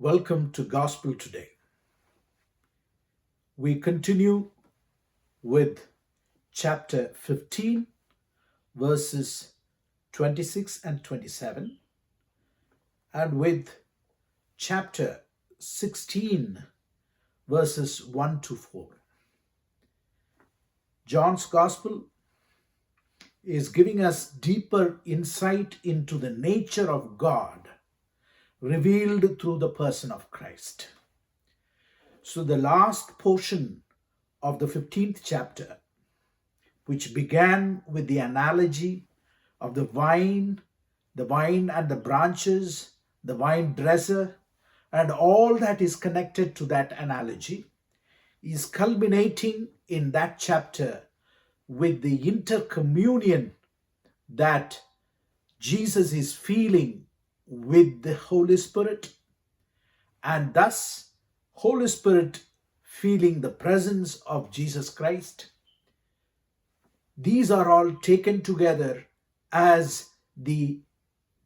Welcome to Gospel Today. We continue with chapter 15, verses 26 and 27, and with chapter 16, verses 1 to 4. John's Gospel is giving us deeper insight into the nature of God revealed through the person of Christ. So the last portion of the 15th chapter, which began with the analogy of the vine and the branches, the vine dresser, and all that is connected to that analogy, is culminating in that chapter with the intercommunion that Jesus is feeling with the Holy Spirit, and thus Holy Spirit feeling the presence of Jesus Christ. These are all taken together as the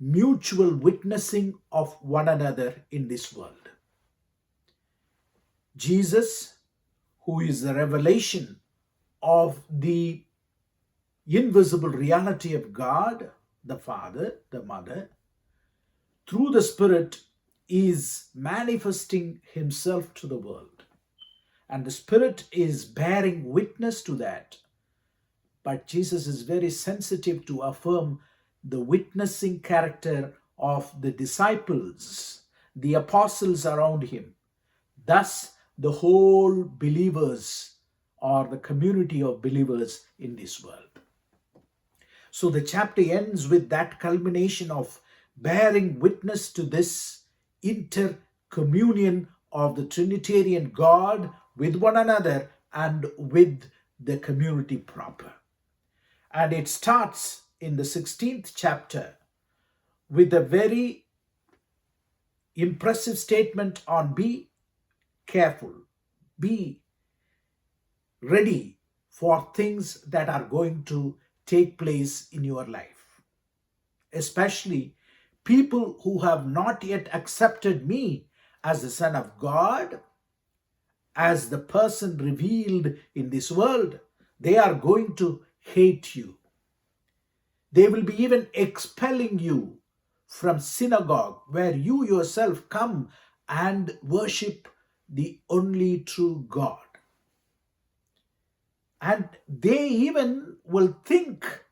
mutual witnessing of one another in this world. Jesus, who is the revelation of the invisible reality of God, the Father, the Mother, through the Spirit is manifesting himself to the world. And the Spirit is bearing witness to that. But Jesus is very sensitive to affirm the witnessing character of the disciples, the apostles around him. Thus, the whole believers or the community of believers in this world. So the chapter ends with that culmination of bearing witness to this intercommunion of the Trinitarian God with one another and with the community proper. And it starts in the 16th chapter with a very impressive statement on be careful, be ready for things that are going to take place in your life, especially people who have not yet accepted me as the Son of God, as the person revealed in this world. They are going to hate you. They will be even expelling you from synagogue where you yourself come and worship the only true God. And they even will think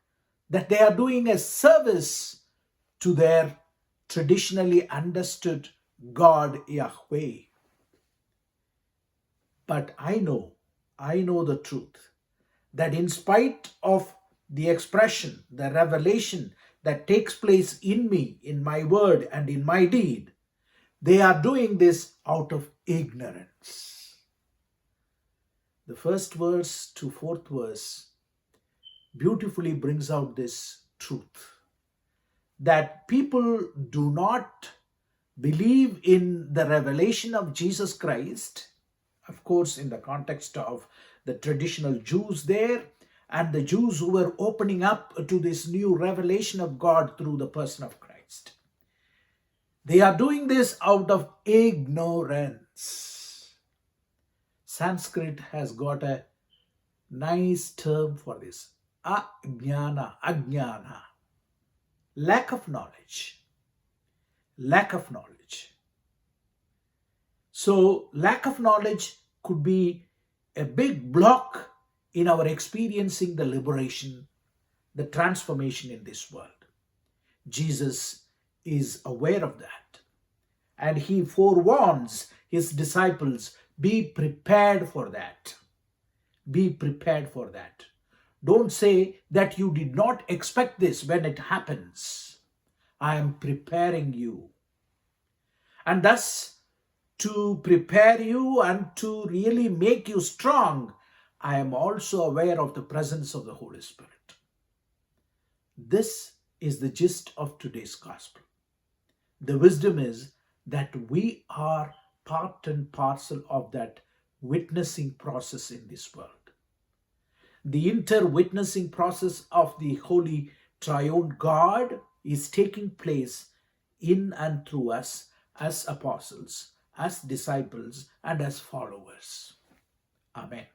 that they are doing a service to their traditionally understood God Yahweh. But I know the truth, that in spite of the expression, the revelation that takes place in me, in my word and in my deed, they are doing this out of ignorance. The first verse to fourth verse beautifully brings out this truth, that people do not believe in the revelation of Jesus Christ, of course, in the context of the traditional Jews there, and the Jews who were opening up to this new revelation of God through the person of Christ. They are doing this out of ignorance. Sanskrit has got a nice term for this. Ajnana, lack of knowledge. Lack of knowledge. So, lack of knowledge could be a big block in our experiencing the liberation, the transformation in this world. Jesus is aware of that. And he forewarns his disciples, be prepared for that. Be prepared for that. Don't say that you did not expect this when it happens. I am preparing you. And thus, to prepare you and to really make you strong, I am also aware of the presence of the Holy Spirit. This is the gist of today's gospel. The wisdom is that we are part and parcel of that witnessing process in this world. The inter-witnessing process of the Holy Triune God is taking place in and through us, as apostles, as disciples, and as followers. Amen.